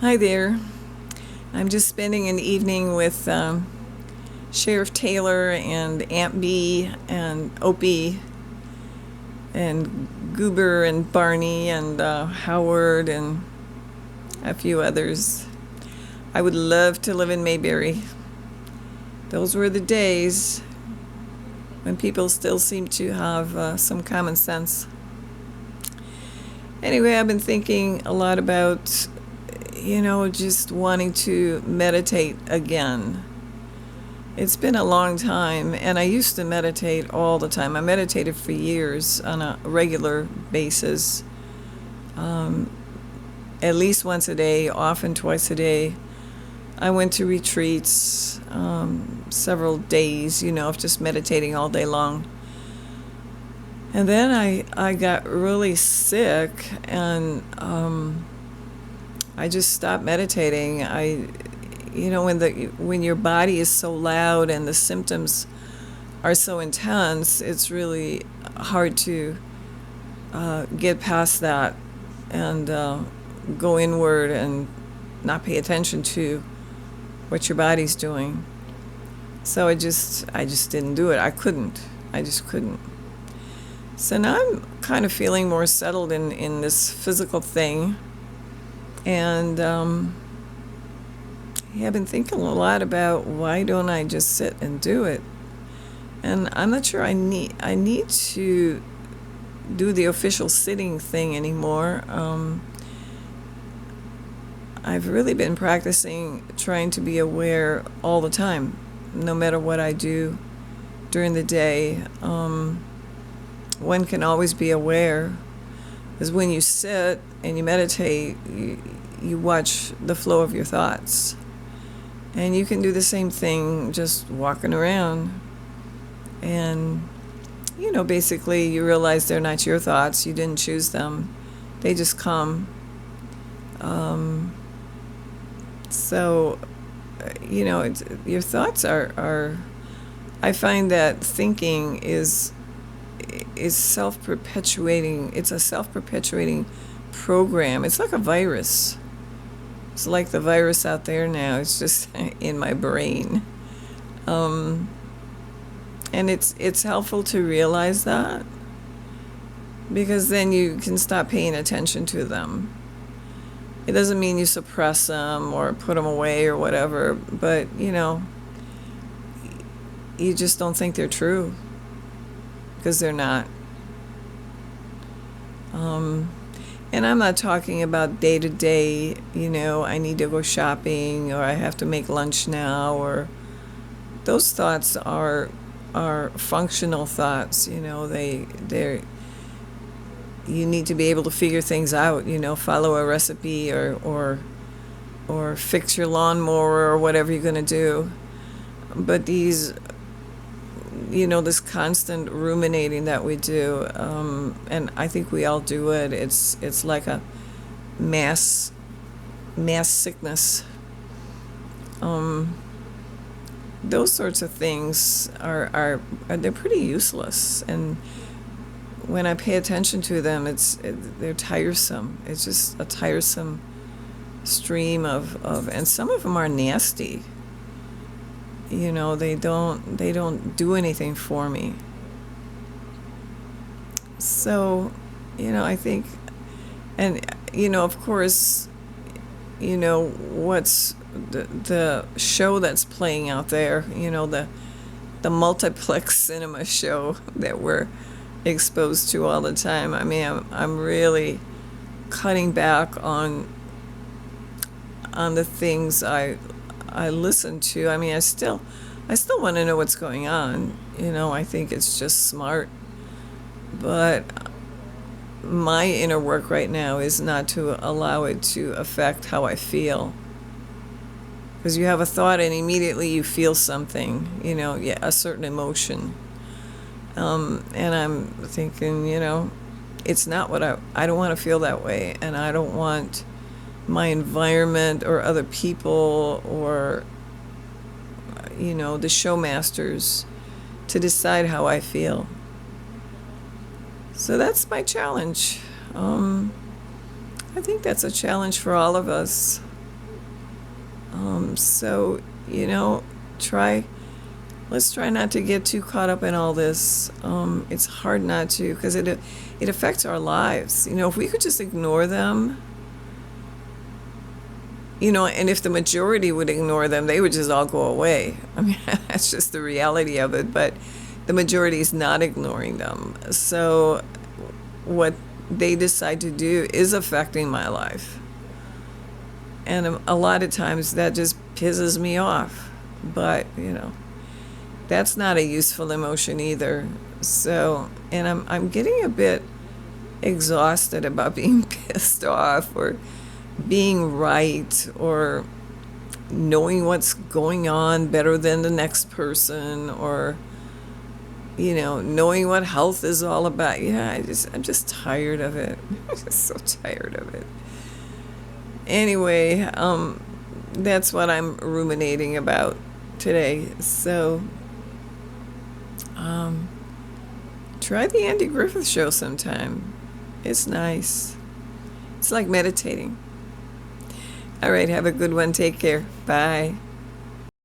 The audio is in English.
Hi there. I'm just spending an evening with Sheriff Taylor and Aunt Bee and Opie and Goober and Barney and Howard and a few others. I would love to live in Mayberry. Those were the days when people still seemed to have some common sense. Anyway, I've been thinking a lot about, just wanting to meditate again. It's been a long time, and I used to meditate all the time. I meditated for years on a regular basis, at least once a day, often twice a day. I went to retreats, several days, of just meditating all day long. And then I got really sick, and I just stopped meditating. When your body is so loud and the symptoms are so intense, it's really hard to get past that and go inward and not pay attention to what your body's doing. So I just didn't do it. I just couldn't. So now I'm kind of feeling more settled in this physical thing, and I've been thinking a lot about why don't I just sit and do it. And I'm not sure I need to do the official sitting thing anymore. I've really been practicing trying to be aware all the time, no matter what I do during the day. One can always be aware, because when you sit and you meditate, you watch the flow of your thoughts. And you can do the same thing just walking around. And, basically you realize they're not your thoughts. You didn't choose them. They just come. Your thoughts are I find that thinking is self-perpetuating. It's a self-perpetuating program. It's like a virus. It's like the virus out there now. It's just in my brain. And it's helpful to realize that, because then you can stop paying attention to them. It doesn't mean you suppress them or put them away or whatever, but, you just don't think they're true, because they're not. And I'm not talking about day to day, I need to go shopping, or I have to make lunch now, or those thoughts are functional thoughts. They're you need to be able to figure things out, follow a recipe or fix your lawnmower or whatever you're going to do. But these, this constant ruminating that we do, and I think we all do it. It's like a mass sickness. Those sorts of things are they're pretty useless, and when I pay attention to them, they're tiresome. It's just a tiresome stream of, and some of them are nasty. They don't do anything for me. So, I think, and of course, what's the show that's playing out there, the multiplex cinema show that we're exposed to all the time. I mean, I'm really cutting back on the things I listen to. I mean, I still want to know what's going on. I think it's just smart. But my inner work right now is not to allow it to affect how I feel. Because you have a thought and immediately you feel something, a certain emotion. And I'm thinking, it's not what I don't want to feel that way. And I don't want my environment or other people or, the showmasters to decide how I feel. So that's my challenge. I think that's a challenge for all of us. So, try let's try not to get too caught up in all this. It's hard not to, because it affects our lives. If we could just ignore them, and if the majority would ignore them, they would just all go away. I mean, that's just the reality of it. But the majority is not ignoring them. So what they decide to do is affecting my life. And a lot of times that just pisses me off. But, that's not a useful emotion either. So, and I'm getting a bit exhausted about being pissed off or being right or knowing what's going on better than the next person, or knowing what health is all about. Yeah, I'm just tired of it. I'm just so tired of it. Anyway, that's what I'm ruminating about today. So try the Andy Griffith Show sometime. It's nice. It's like meditating. All right, have a good one. Take care. Bye.